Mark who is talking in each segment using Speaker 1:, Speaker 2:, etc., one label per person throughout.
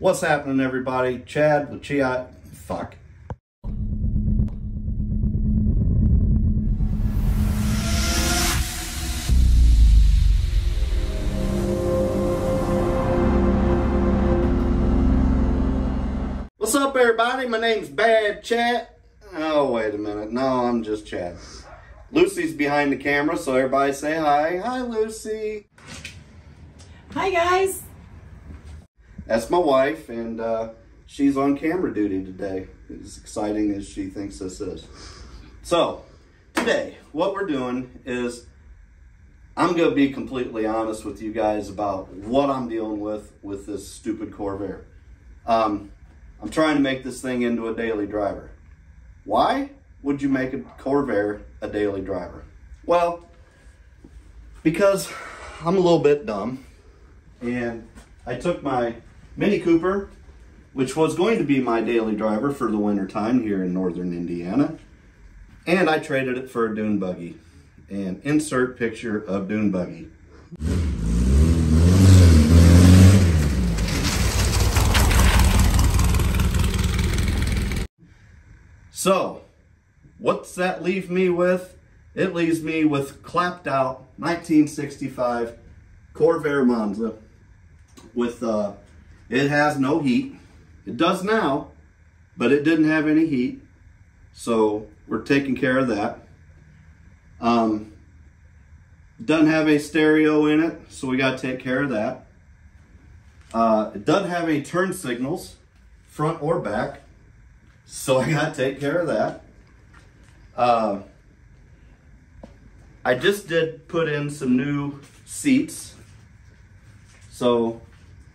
Speaker 1: What's happening, everybody? Chad with Chi. Fuck. What's up, everybody? My name's Bad Chad. Oh, wait a minute. No, I'm just Chad. Lucy's behind the camera, so everybody say hi. Hi, Lucy.
Speaker 2: Hi, guys.
Speaker 1: That's my wife, and she's on camera duty today, as exciting as she thinks this is. So, today, what we're doing is, I'm going to be completely honest with you guys about what I'm dealing with this stupid Corvair. I'm trying to make this thing into a daily driver. Why would you make a Corvair a daily driver? Well, because I'm a little bit dumb, and I took my Mini Cooper, which was going to be my daily driver for the winter time here in northern Indiana, and I traded it for a dune buggy. And insert picture of dune buggy. So, what's that leave me with? It leaves me with clapped out 1965 Corvair Monza with it has no heat. It does now, but it didn't have any heat, so we're taking care of that. Doesn't have a stereo in it, so we got to take care of that. It doesn't have any turn signals, front or back, so I got to take care of that. I just did put in some new seats, so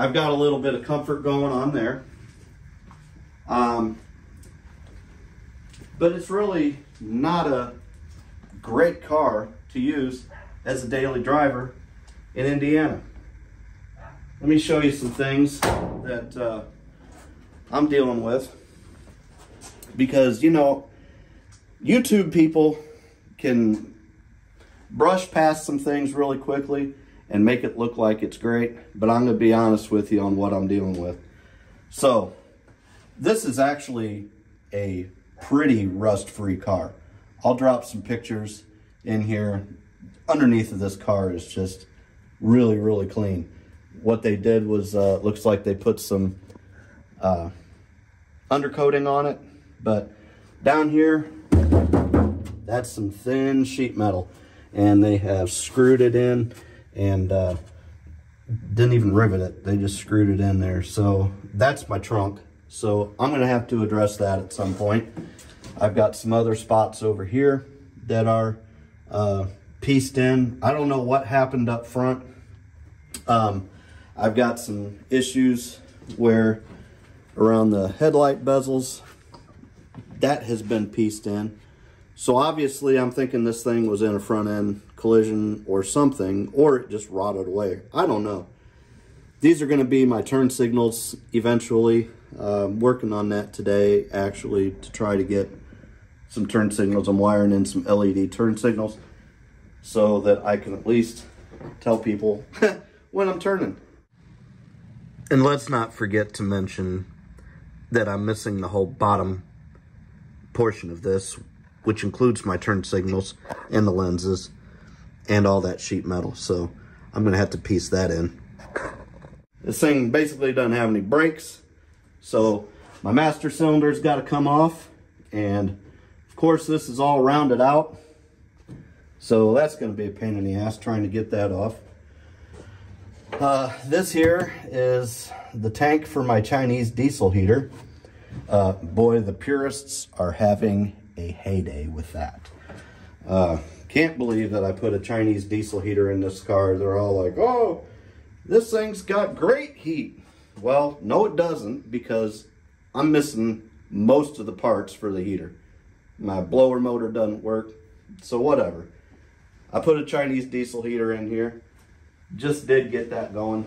Speaker 1: I've got a little bit of comfort going on there. But it's really not a great car to use as a daily driver in Indiana. Let me show you some things that I'm dealing with. Because, you know, YouTube people can brush past some things really quickly and make it look like it's great, but I'm going to be honest with you on what I'm dealing with. So, this is actually a pretty rust-free car. I'll drop some pictures in here. Underneath of this car is just really, really clean. What they did was, looks like they put some undercoating on it, but down here, that's some thin sheet metal, and they have screwed it in and didn't even rivet it. They just screwed it in there. So that's my trunk. So I'm gonna have to address that at some point. I've got some other spots over here that are pieced in. I don't know what happened up front. I've got some issues where around the headlight bezels, that has been pieced in. So obviously I'm thinking this thing was in a front end collision or something, or it just rotted away. I don't know. These are going to be my turn signals eventually. Working on that today, actually, to try to get some turn signals. I'm wiring in some LED turn signals so that I can at least tell people when I'm turning. And let's not forget to mention that I'm missing the whole bottom portion of this, which includes my turn signals and the lenses and all that sheet metal. So I'm gonna have to piece that in. This thing basically doesn't have any brakes, so my master cylinder's got to come off, and of course this is all rounded out, so that's going to be a pain in the ass trying to get that off. This here is the tank for my Chinese diesel heater. Boy, the purists are having a heyday with that. Can't believe that I put a Chinese diesel heater in this car. They're all like, oh, this thing's got great heat. Well, no it doesn't, because I'm missing most of the parts for the heater. My blower motor doesn't work, so whatever. I put a Chinese diesel heater in here. Just did get that going,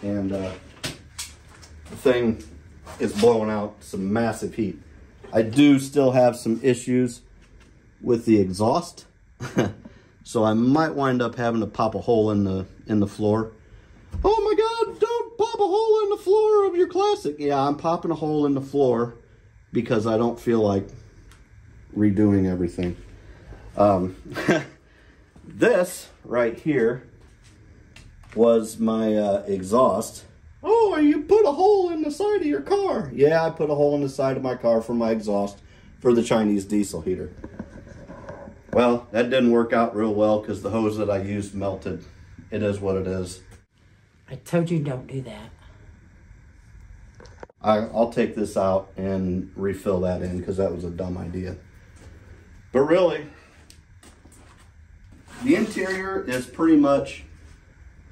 Speaker 1: and the thing is blowing out some massive heat. I do still have some issues with the exhaust, so I might wind up having to pop a hole in the floor. Oh my God, don't pop a hole in the floor of your Classic. Yeah, I'm popping a hole in the floor because I don't feel like redoing everything. This right here was my exhaust. Oh, you put a hole in the side of your car. Yeah, I put a hole in the side of my car for my exhaust for the Chinese diesel heater. Well, that didn't work out real well because the hose that I used melted. It is what it is.
Speaker 2: I told you don't do that.
Speaker 1: I'll take this out and refill that in because that was a dumb idea. But really, the interior is pretty much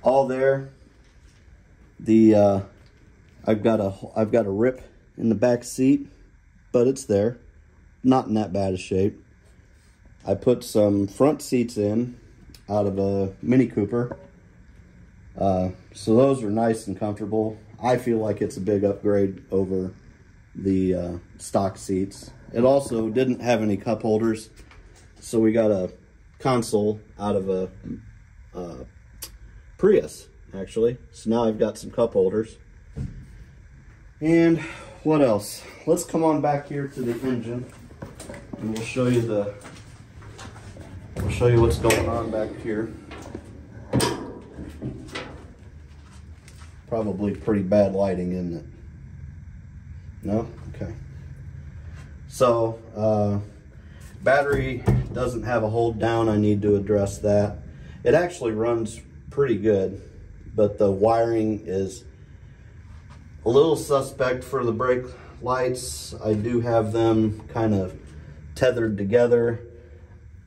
Speaker 1: all there. I've got a rip in the back seat, but it's there. Not in that bad a shape. I put some front seats in out of a Mini Cooper. So those are nice and comfortable. I feel like it's a big upgrade over the stock seats. It also didn't have any cup holders, so we got a console out of a Prius, actually. So now I've got some cup holders. And what else? Let's come on back here to the engine, and we'll show you what's going on back here. Probably pretty bad lighting, isn't it? No? Okay. So, battery doesn't have a hold down. I need to address that. It actually runs pretty good, but the wiring is a little suspect for the brake lights. I do have them kind of tethered together.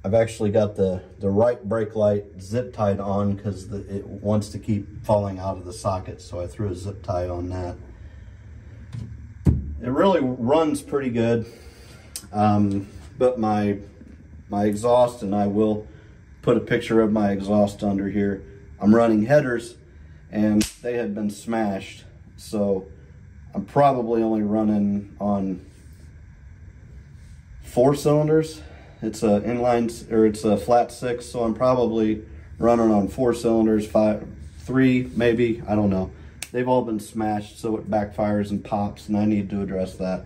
Speaker 1: I've actually got the right brake light zip tied on because it wants to keep falling out of the socket, so I threw a zip tie on that. It really runs pretty good, but my exhaust, and I will put a picture of my exhaust under here, I'm running headers and they had been smashed, so I'm probably only running on 4 cylinders. It's a inline, or it's a flat 6, so I'm probably running on 4 cylinders, 3 maybe, I don't know. They've all been smashed, so it backfires and pops, and I need to address that.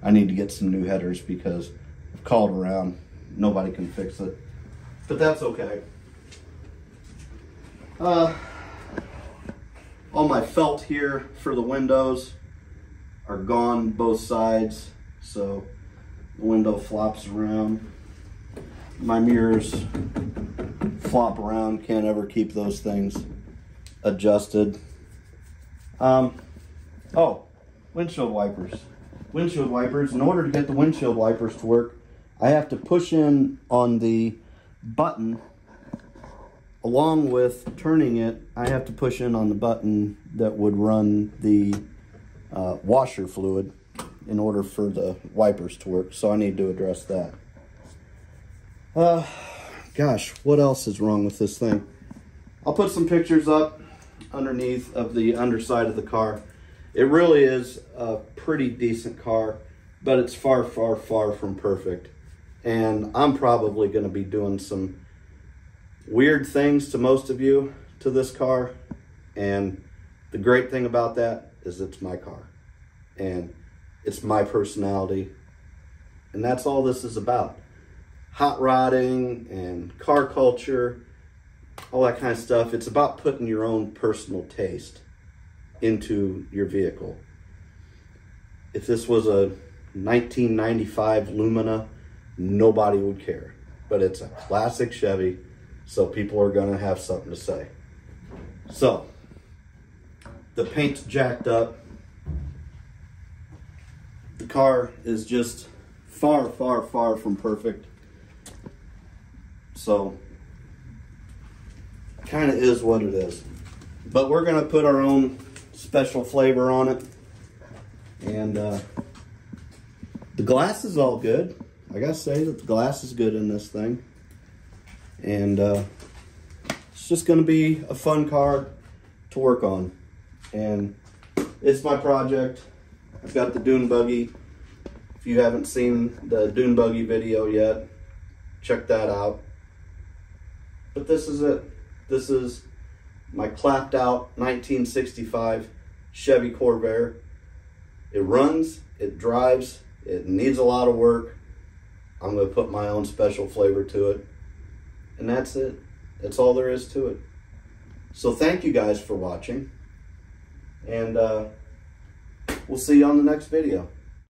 Speaker 1: I need to get some new headers because I've called around, nobody can fix it. But that's okay. All my felt here for the windows are gone, both sides, so the window flops around. My mirrors flop around, can't ever keep those things adjusted. Oh, windshield wipers. Windshield wipers, in order to get the windshield wipers to work, I have to push in on the button. Along with turning it, I have to push in on the button that would run the washer fluid in order for the wipers to work, so I need to address that. Gosh, what else is wrong with this thing? I'll put some pictures up underneath of the underside of the car. It really is a pretty decent car, but it's far, far, far from perfect. And I'm probably going to be doing some weird things to most of you to this car. And the great thing about that is it's my car. And it's my personality. And that's all this is about. Hot rodding and car culture, all that kind of stuff. It's about putting your own personal taste into your vehicle. If this was a 1995 Lumina, nobody would care. But it's a classic Chevy, so people are going to have something to say. So, the paint's jacked up. The car is just far, far, far from perfect. So, kind of is what it is. But we're going to put our own special flavor on it. And the glass is all good. I gotta say that the glass is good in this thing. And it's just going to be a fun car to work on. And it's my project. I've got the dune buggy. If you haven't seen the dune buggy video yet, check that out. But this is it. This is my clapped out 1965 Chevy Corvair. It runs, it drives, it needs a lot of work. I'm going to put my own special flavor to it. And that's it. That's all there is to it. So thank you guys for watching. And we'll see you on the next video.